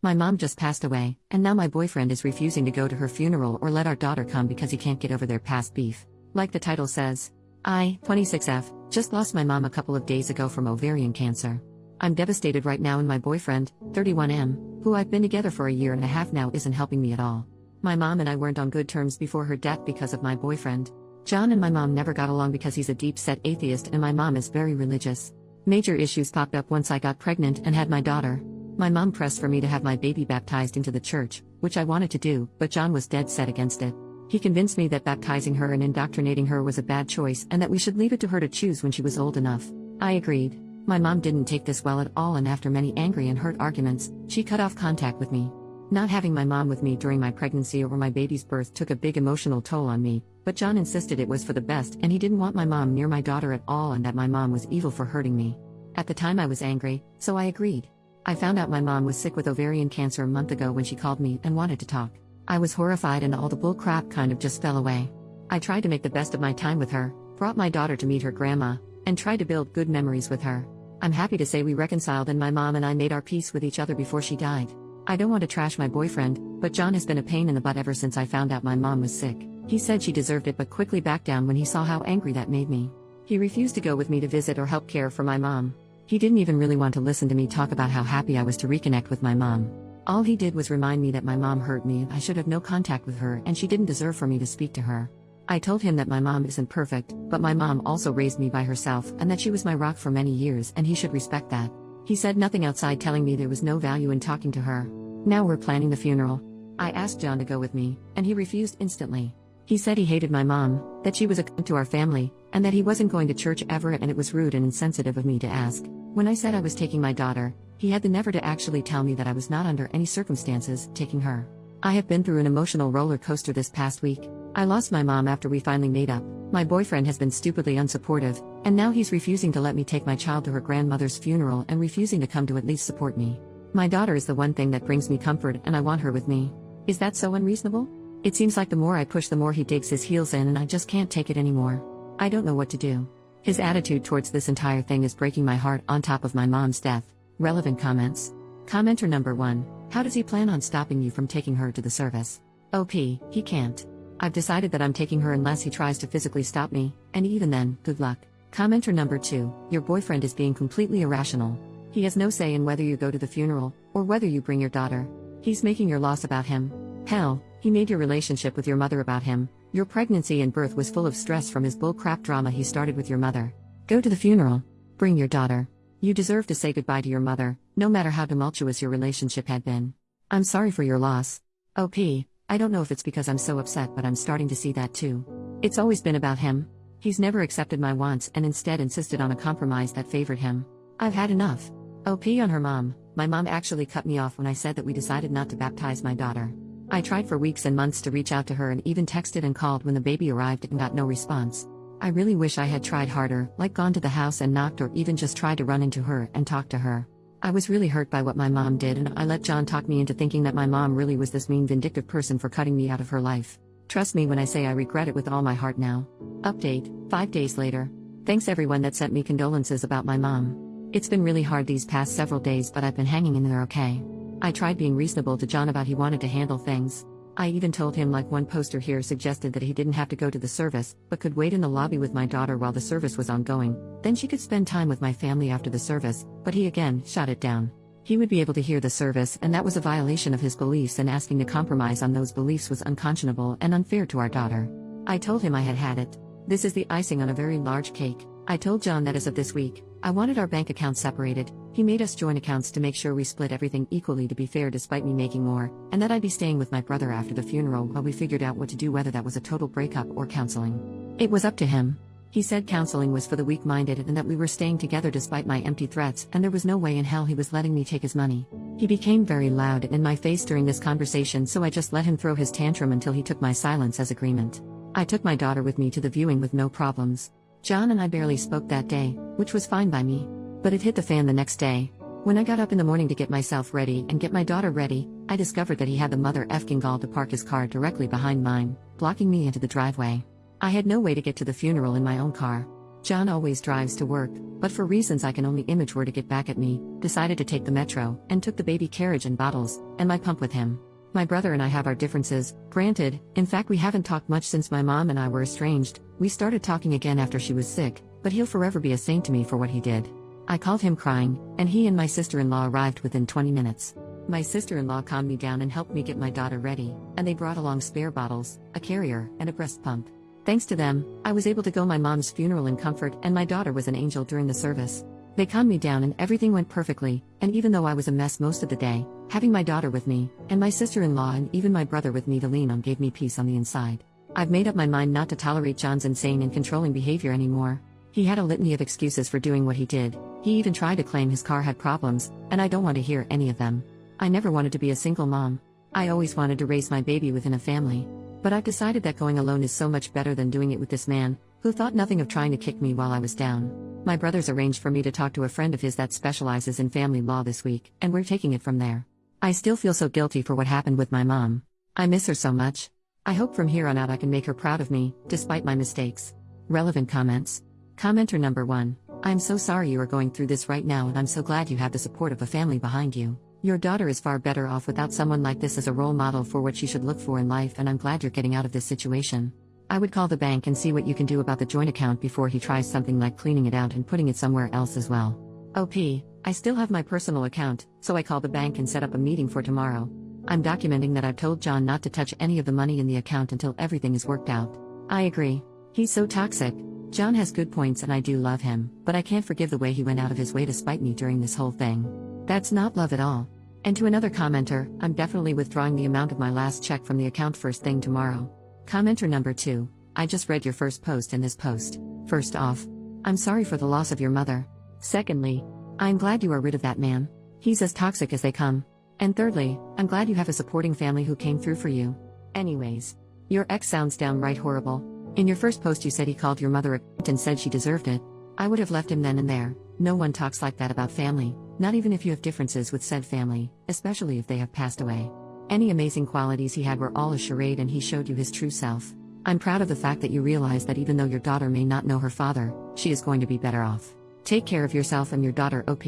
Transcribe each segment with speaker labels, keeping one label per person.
Speaker 1: My mom just passed away, and now my boyfriend is refusing to go to her funeral or let our daughter come because he can't get over their past beef. Like the title says, I, 26F, just lost my mom a couple of days ago from ovarian cancer. I'm devastated right now, and my boyfriend, 31M, who I've been together for a year and a half now, isn't helping me at all. My mom and I weren't on good terms before her death because of my boyfriend. John and my mom never got along because he's a deep-set atheist and my mom is very religious. Major issues popped up once I got pregnant and had my daughter. My mom pressed for me to have my baby baptized into the church, which I wanted to do, but John was dead set against it. He convinced me that baptizing her and indoctrinating her was a bad choice and that we should leave it to her to choose when she was old enough. I agreed. My mom didn't take this well at all, and after many angry and hurt arguments, she cut off contact with me. Not having my mom with me during my pregnancy or my baby's birth took a big emotional toll on me, but John insisted it was for the best and he didn't want my mom near my daughter at all and that my mom was evil for hurting me. At the time I was angry, so I agreed. I found out my mom was sick with ovarian cancer a month ago when she called me and wanted to talk. I was horrified and all the bull crap kind of just fell away. I tried to make the best of my time with her, brought my daughter to meet her grandma, and tried to build good memories with her. I'm happy to say we reconciled and my mom and I made our peace with each other before she died. I don't want to trash my boyfriend, but John has been a pain in the butt ever since I found out my mom was sick. He said she deserved it but quickly backed down when he saw how angry that made me. He refused to go with me to visit or help care for my mom. He didn't even really want to listen to me talk about how happy I was to reconnect with my mom. All he did was remind me that my mom hurt me and I should have no contact with her and she didn't deserve for me to speak to her. I told him that my mom isn't perfect, but my mom also raised me by herself and that she was my rock for many years and he should respect that. He said nothing outside telling me there was no value in talking to her. Now we're planning the funeral. I asked John to go with me, and he refused instantly. He said he hated my mom, that she was a cunt to our family, and that he wasn't going to church ever and it was rude and insensitive of me to ask. When I said I was taking my daughter, he had the nerve to actually tell me that I was not under any circumstances taking her. I have been through an emotional roller coaster this past week. I lost my mom after we finally made up. My boyfriend has been stupidly unsupportive, and now he's refusing to let me take my child to her grandmother's funeral and refusing to come to at least support me. My daughter is the one thing that brings me comfort and I want her with me. Is that so unreasonable? It seems like the more I push the more he digs his heels in and I just can't take it anymore. I don't know what to do. His attitude towards this entire thing is breaking my heart on top of my mom's death. Relevant comments. Commenter number 1. How does he plan on stopping you from taking her to the service? OP, he can't. I've decided that I'm taking her unless he tries to physically stop me, and even then, good luck. Commenter number 2. Your boyfriend is being completely irrational. He has no say in whether you go to the funeral, or whether you bring your daughter. He's making your loss about him. Hell, he made your relationship with your mother about him. Your pregnancy and birth was full of stress from his bullcrap drama he started with your mother. Go to the funeral. Bring your daughter. You deserve to say goodbye to your mother, no matter how tumultuous your relationship had been. I'm sorry for your loss. OP, I don't know if it's because I'm so upset, but I'm starting to see that too. It's always been about him. He's never accepted my wants and instead insisted on a compromise that favored him. I've had enough. OP on her mom. My mom actually cut me off when I said that we decided not to baptize my daughter. I tried for weeks and months to reach out to her and even texted and called when the baby arrived and got no response. I really wish I had tried harder, like gone to the house and knocked or even just tried to run into her and talk to her. I was really hurt by what my mom did and I let John talk me into thinking that my mom really was this mean, vindictive person for cutting me out of her life. Trust me when I say I regret it with all my heart now. Update, 5 days later. Thanks everyone that sent me condolences about my mom. It's been really hard these past several days, but I've been hanging in there okay. I tried being reasonable to John about he wanted to handle things. I even told him, like one poster here suggested, that he didn't have to go to the service, but could wait in the lobby with my daughter while the service was ongoing, then she could spend time with my family after the service, but he again shot it down. He would be able to hear the service and that was a violation of his beliefs, and asking to compromise on those beliefs was unconscionable and unfair to our daughter. I told him I had had it. This is the icing on a very large cake. I told John that as of this week, I wanted our bank accounts separated. He made us join accounts to make sure we split everything equally to be fair despite me making more, and that I'd be staying with my brother after the funeral while we figured out what to do, whether that was a total breakup or counseling. It was up to him. He said counseling was for the weak-minded and that we were staying together despite my empty threats, and there was no way in hell he was letting me take his money. He became very loud and in my face during this conversation, so I just let him throw his tantrum until he took my silence as agreement. I took my daughter with me to the viewing with no problems. John and I barely spoke that day, which was fine by me. But it hit the fan the next day. When I got up in the morning to get myself ready and get my daughter ready, I discovered that he had the mother effing gall to park his car directly behind mine, blocking me into the driveway. I had no way to get to the funeral in my own car. John always drives to work, but for reasons I can only image were to get back at me, decided to take the metro, and took the baby carriage and bottles, and my pump with him. My brother and I have our differences, granted, in fact we haven't talked much since my mom and I were estranged. We started talking again after she was sick, but he'll forever be a saint to me for what he did. I called him crying, and he and my sister-in-law arrived within 20 minutes. My sister-in-law calmed me down and helped me get my daughter ready, and they brought along spare bottles, a carrier, and a breast pump. Thanks to them, I was able to go my mom's funeral in comfort, and my daughter was an angel during the service. They calmed me down and everything went perfectly, and even though I was a mess most of the day, having my daughter with me, and my sister-in-law and even my brother with me to lean on gave me peace on the inside. I've made up my mind not to tolerate John's insane and controlling behavior anymore. He had a litany of excuses for doing what he did. He even tried to claim his car had problems, and I don't want to hear any of them. I never wanted to be a single mom. I always wanted to raise my baby within a family. But I've decided that going alone is so much better than doing it with this man, who thought nothing of trying to kick me while I was down. My brother's arranged for me to talk to a friend of his that specializes in family law this week, and we're taking it from there. I still feel so guilty for what happened with my mom. I miss her so much. I hope from here on out I can make her proud of me, despite my mistakes. Relevant comments. Commenter number 1. I'm so sorry you are going through this right now, and I'm so glad you have the support of a family behind you. Your daughter is far better off without someone like this as a role model for what she should look for in life, and I'm glad you're getting out of this situation. I would call the bank and see what you can do about the joint account before he tries something like cleaning it out and putting it somewhere else as well. OP, I still have my personal account, so I called the bank and set up a meeting for tomorrow. I'm documenting that I've told John not to touch any of the money in the account until everything is worked out. I agree. He's so toxic. John has good points and I do love him, but I can't forgive the way he went out of his way to spite me during this whole thing. That's not love at all. And to another commenter, I'm definitely withdrawing the amount of my last check from the account first thing tomorrow. Commenter number 2, I just read your first post in this post. First off, I'm sorry for the loss of your mother. Secondly, I'm glad you are rid of that man. He's as toxic as they come. And thirdly, I'm glad you have a supporting family who came through for you. Anyways, your ex sounds downright horrible. In your first post you said he called your mother a cunt and said she deserved it. I would have left him then and there. No one talks like that about family, not even if you have differences with said family, especially if they have passed away. Any amazing qualities he had were all a charade and he showed you his true self. I'm proud of the fact that you realize that even though your daughter may not know her father, she is going to be better off. Take care of yourself and your daughter, OP.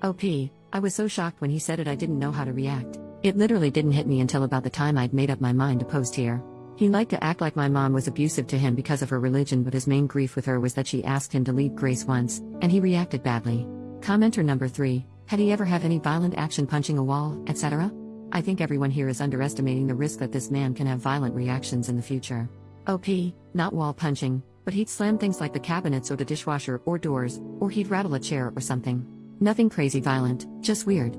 Speaker 1: OP, I was so shocked when he said it I didn't know how to react. It literally didn't hit me until about the time I'd made up my mind to post here. He liked to act like my mom was abusive to him because of her religion, but his main grief with her was that she asked him to leave Grace once, and he reacted badly. Commenter number 3, had he ever had any violent action, punching a wall, etc.? I think everyone here is underestimating the risk that this man can have violent reactions in the future. OP, not wall punching, but he'd slam things like the cabinets or the dishwasher or doors, or he'd rattle a chair or something. Nothing crazy violent, just weird.